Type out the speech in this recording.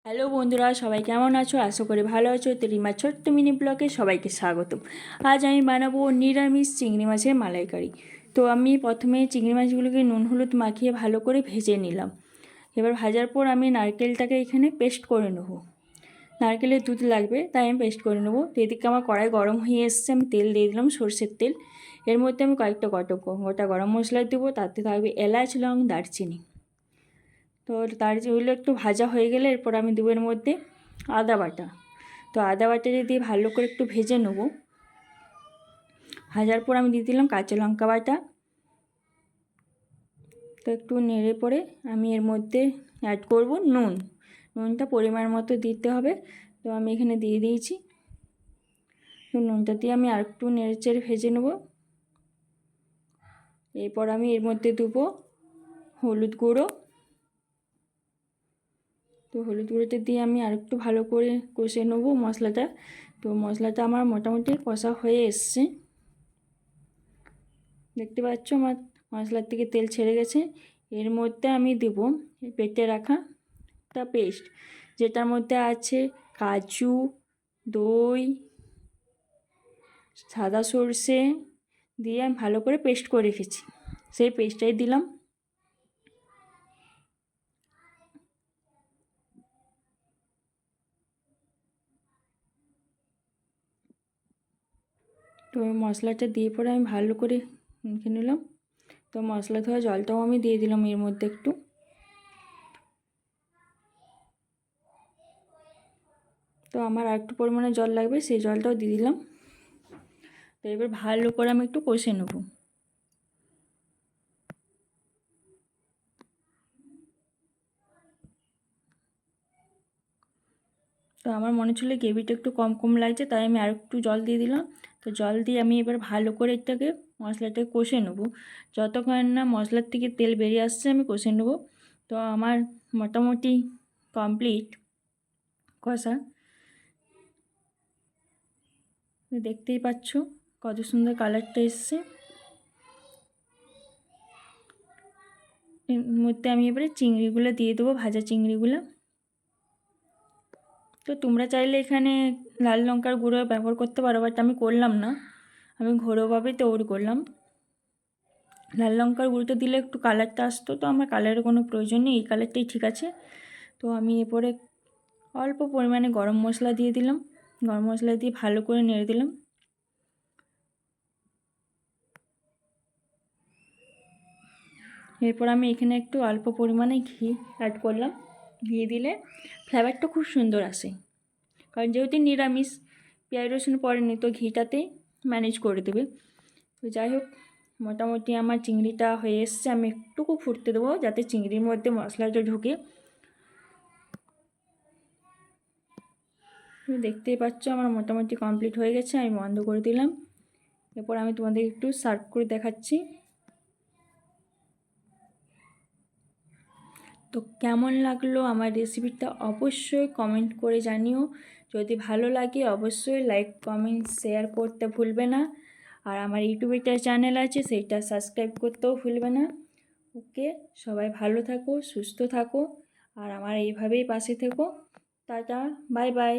Hello বন্ধুরা, সবাই কেমন আছো? আশা করি ভালো আছো। তো রিমার ছোট্ট মিনি ব্লগে সবাইকে স্বাগতম। আজ আমি বানাবো নিরামিষ চিংড়ি মাছের মালাইকারি। তো আমি প্রথমে চিংড়ি মাছগুলোকে নুন হলুদ মাখিয়ে ভালো করে ভেজে নিলাম। এবার ভাজার পর আমি নারকেলটাকে এখানে পেস্ট করে নেবো। নারকেলের দুধ লাগবে, তাই আমি পেস্ট করে নেবো। তো এদিকে আমার কড়াই গরম হয়ে এসছে, আমি তেল দিয়ে দিলাম, সরষের তেল। এর মধ্যে আমি কয়েকটা গোটা গরম মশলা দেবো, তাতে থাকবে এলাচ, লং, দারচিনি। তো ওইগুলো একটু ভাজা হয়ে গেলে এরপর আমি দেবো এর মধ্যে আদা বাটা। তো আদা বাটা দিয়ে ভালো করে একটু ভেজে নেবো। ভাজার পর আমি দিয়ে দিলাম কাঁচা লঙ্কা বাটা। তো একটু নেড়ে পরে আমি এর মধ্যে অ্যাড করব নুনটা পরিমাণ মতো দিতে হবে। তো আমি এখানে দিয়ে দিয়েছি। তো নুনটা দিয়ে আমি আর একটু নেড়ে চেড়ে ভেজে নেব। এরপর আমি এর মধ্যে দেবো হলুদ গুঁড়ো। তো হলুদ গুঁড়োটা দিয়ে আমি আরেকটু ভালো করে কষে নেবো মশলাটা। তো মশলাটা আমার মোটামুটি কষা হয়ে এসছে, দেখতে পাচ্ছ আমার মশলার থেকে তেল ছেড়ে গেছে। এর মধ্যে আমি দেবো বেটে রাখা পেস্ট, যেটার মধ্যে আছে কাজু, দই, সাদা সর্ষে দিয়ে আমি ভালো করে পেস্ট করে রেখেছি, সেই পেস্টটাই দিলাম। তো মশলাটা দিয়ে পরে আমি ভালো করে মেখে নিলাম। তো মশলা ধোয়া জলটাও আমি দিয়ে দিলাম এর মধ্যে একটু। তো আমার আর একটু পরিমাণে জল লাগবে, সেই জলটাও দিয়ে দিলাম। তো এবার ভালো করে আমি একটু কষে নেব। তো আমার মনে ছিল গ্রেভিটা একটু কম কম লাগছে, তাই আমি আর একটু জল দিয়ে দিলাম। তো জল দিয়ে আমি এবার ভালো করে এটাকে মশলাটাকে কষে নেবো। যতক্ষণ না মশলার থেকে তেল বেরিয়ে আসছে আমি কষে নেবো। তো আমার মোটামুটি কমপ্লিট কষা। দেখতেই পাচ্ছ কত সুন্দর কালারটা এসছে। এর মধ্যে আমি এবারে চিংড়িগুলো দিয়ে দেবো, ভাজা চিংড়িগুলো। তো তোমরা চাইলে এখানে লাল লঙ্কার গুঁড়ো ব্যবহার করতে পারো, বাট আমি করলাম না, আমি ঘরোয়াভাবেই তৈরি করলাম। লাল লঙ্কার গুঁড়োটা দিলে একটু কালারটা আসতো, তো আমার কালারের কোনো প্রয়োজন নেই, এই কালারটাই ঠিক আছে। তো আমি এরপরে অল্প পরিমাণে গরম মশলা দিয়ে দিলাম। গরম মশলা দিয়ে ভালো করে নেড়ে দিলাম। এরপর আমি এখানে একটু অল্প পরিমাণে ঘি অ্যাড করলাম। ঘি দিলে ফ্লেভারটা খুব সুন্দর আসে, কারণ যেহেতু নিরামিষ পেঁয়াজ রসুন পড়েনি, তো ঘিটাতেই ম্যানেজ করে দেবে। তো যাই হোক, মোটামুটি আমার চিংড়িটা হয়ে এসছে। আমি একটুকু ফুটতে দেবো যাতে চিংড়ির মধ্যে মশলাটা ঢুকে। তুমি দেখতেই পাচ্ছ আমার মোটামুটি কমপ্লিট হয়ে গেছে, আমি বন্ধ করে দিলাম। এরপর আমি তোমাদের একটু সার্ভ করে দেখাচ্ছি। তো কেমন লাগলো আমার রেসিপিটা অবশ্যই কমেন্ট করে জানিও। যদি ভালো লাগে অবশ্যই লাইক, কমেন্ট, শেয়ার করতে ভুলবে না। আর আমার ইউটিউবে একটা চ্যানেল আছে, সেইটা সাবস্ক্রাইব করতেও ভুলবে না। ওকে, সবাই ভালো থাকো, সুস্থ থাকো, আর আমার এইভাবেই পাশে থেকো। Tata, bye bye.